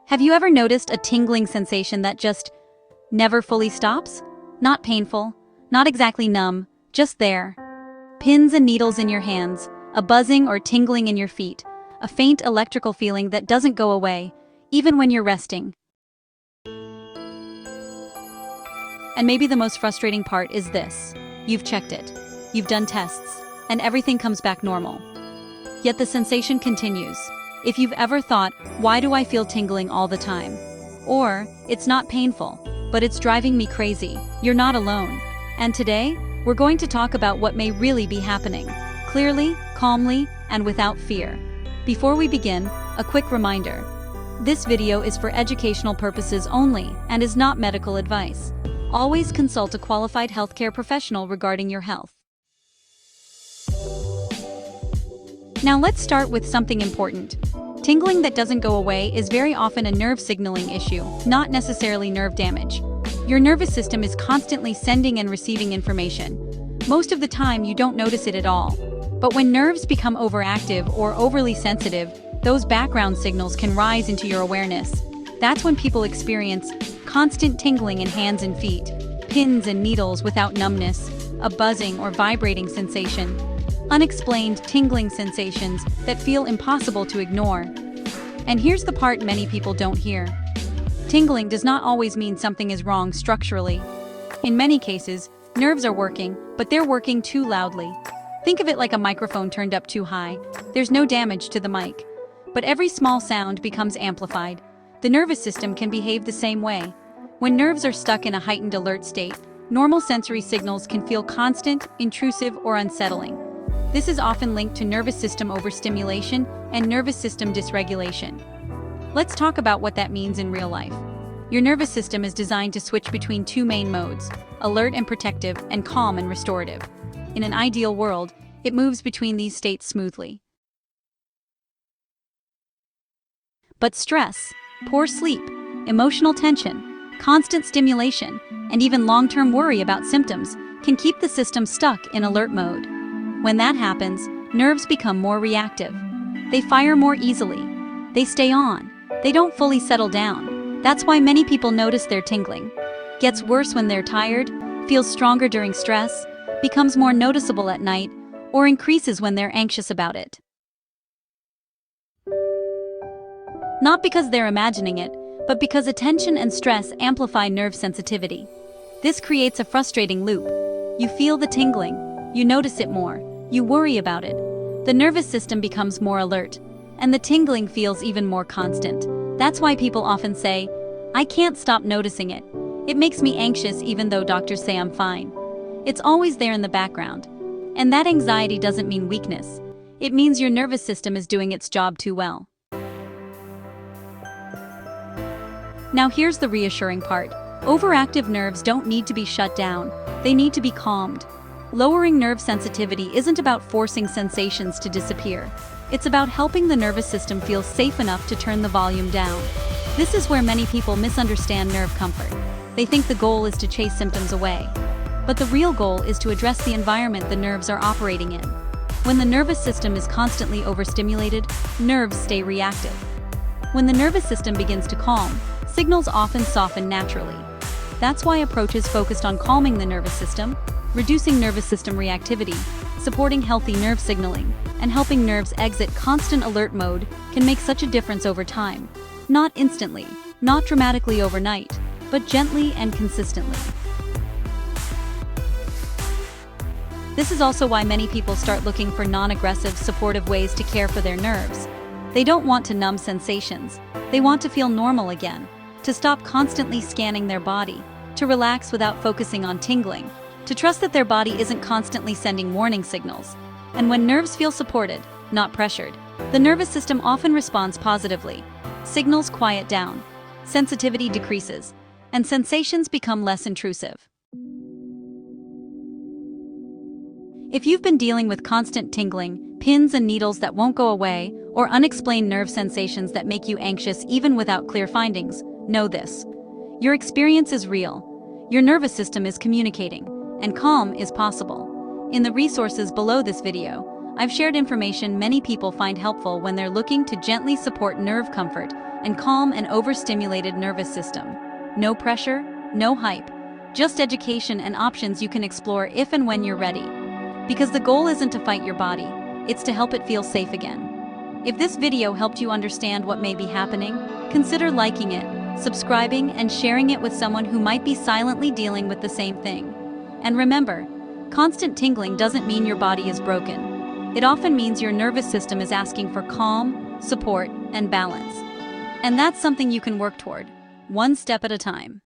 Have you ever noticed a tingling sensation that just never fully stops? Not painful, not exactly numb, just there. Pins and needles in your hands, a buzzing or tingling in your feet, a faint electrical feeling that doesn't go away, even when you're resting. And maybe the most frustrating part is this. You've checked it. You've done tests, and everything comes back normal. Yet the sensation continues. If you've ever thought, why do I feel tingling all the time? Or, it's not painful, but it's driving me crazy, you're not alone. And today, we're going to talk about what may really be happening, clearly, calmly, and without fear. Before we begin, a quick reminder. This video is for educational purposes only and is not medical advice. Always consult a qualified healthcare professional regarding your health. Now let's start with something important. Tingling that doesn't go away is very often a nerve signaling issue, not necessarily nerve damage. Your nervous system is constantly sending and receiving information. Most of the time you don't notice it at all. But when nerves become overactive or overly sensitive, those background signals can rise into your awareness. That's when people experience constant tingling in hands and feet, pins and needles without numbness, a buzzing or vibrating sensation, unexplained tingling sensations that feel impossible to ignore. And here's the part many people don't hear. Tingling does not always mean something is wrong structurally. In many cases, nerves are working, but they're working too loudly. Think of it like a microphone turned up too high. There's no damage to the mic. But every small sound becomes amplified. The nervous system can behave the same way. When nerves are stuck in a heightened alert state, normal sensory signals can feel constant, intrusive, or unsettling. This is often linked to nervous system overstimulation and nervous system dysregulation. Let's talk about what that means in real life. Your nervous system is designed to switch between two main modes, alert and protective, and calm and restorative. In an ideal world, it moves between these states smoothly. But stress, poor sleep, emotional tension, constant stimulation, and even long-term worry about symptoms can keep the system stuck in alert mode. When that happens, nerves become more reactive. They fire more easily. They stay on. They don't fully settle down. That's why many people notice their tingling. Gets worse when they're tired, feels stronger during stress, becomes more noticeable at night, or increases when they're anxious about it. Not because they're imagining it, but because attention and stress amplify nerve sensitivity. This creates a frustrating loop. You feel the tingling, you notice it more, you worry about it. The nervous system becomes more alert, and the tingling feels even more constant. That's why people often say, I can't stop noticing it. It makes me anxious even though doctors say I'm fine. It's always there in the background. And that anxiety doesn't mean weakness. It means your nervous system is doing its job too well. Now here's the reassuring part. Overactive nerves don't need to be shut down. They need to be calmed. Lowering nerve sensitivity isn't about forcing sensations to disappear. It's about helping the nervous system feel safe enough to turn the volume down. This is where many people misunderstand nerve comfort. They think the goal is to chase symptoms away. But the real goal is to address the environment the nerves are operating in. When the nervous system is constantly overstimulated, nerves stay reactive. When the nervous system begins to calm, signals often soften naturally. That's why approaches focused on calming the nervous system, reducing nervous system reactivity, supporting healthy nerve signaling, and helping nerves exit constant alert mode can make such a difference over time. Not instantly, not dramatically overnight, but gently and consistently. This is also why many people start looking for non-aggressive, supportive ways to care for their nerves. They don't want to numb sensations. They want to feel normal again, to stop constantly scanning their body, to relax without focusing on tingling, to trust that their body isn't constantly sending warning signals. And when nerves feel supported, not pressured, the nervous system often responds positively. Signals quiet down, sensitivity decreases, and sensations become less intrusive. If you've been dealing with constant tingling, pins and needles that won't go away, or unexplained nerve sensations that make you anxious even without clear findings, know this. Your experience is real. Your nervous system is communicating, and calm is possible. In the resources below this video, I've shared information many people find helpful when they're looking to gently support nerve comfort and calm an overstimulated nervous system. No pressure, no hype, just education and options you can explore if and when you're ready. Because the goal isn't to fight your body, it's to help it feel safe again. If this video helped you understand what may be happening, consider liking it, subscribing, and sharing it with someone who might be silently dealing with the same thing. And remember, constant tingling doesn't mean your body is broken. It often means your nervous system is asking for calm, support, and balance. And that's something you can work toward, one step at a time.